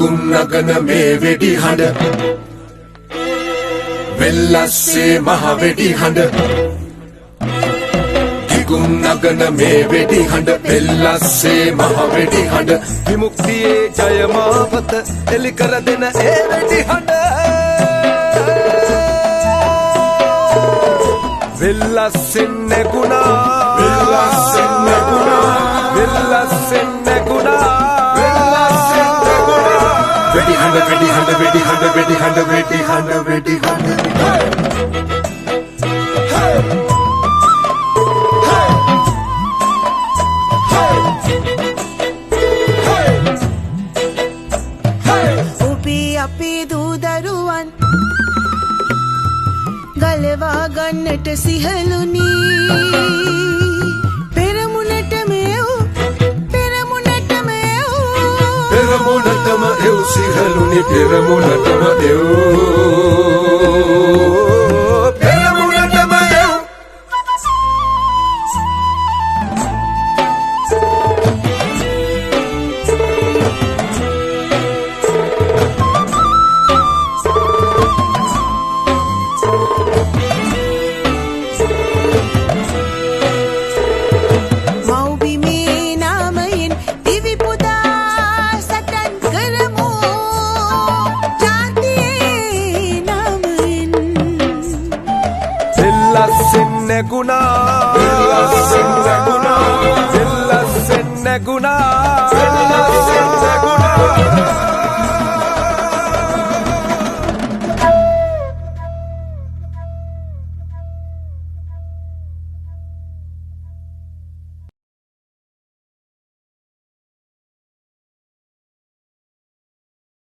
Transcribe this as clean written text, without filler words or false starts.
ගිගුම් නගන මේ වෙඩි හඬ වෙල්ලස්සේ මහ වෙඩි හඬ ගිගුම් නගන මේ වෙඩි හඬ වෙල්ලස්සේ මහ වෙඩි හඬ විමුක්තියේ ජය මාවත එලි කර දෙන ඒ වෙඩි හඬ වෙල්ලස්සෙන් නැගුණා වෙල්ලස්සෙන් නැගුණා වෙල්ලස්සෙන් නැගුණා වෙඩි හඬ වෙඩි හඬ වෙඩි හඬ වෙඩි හඬ වෙඩි හඬ වෙඩි හඬ ඔබේ අපේ දූ දරුවන් ගලවා ගන්නට සිහලුනි පෙරමුණටම එව් සිහලුනි පෙරමුණටම එව් පෙරමුණටම එව් මව්බිමේ නාමයෙන් දිවි පුදා සටන් කරමු ජාතියේ නාමයෙන් වෙල්ලස්සෙන් නැගුණා වෙල්ලස්සෙන් නැගුණා වෙල්ලස්සෙන් නැගුණා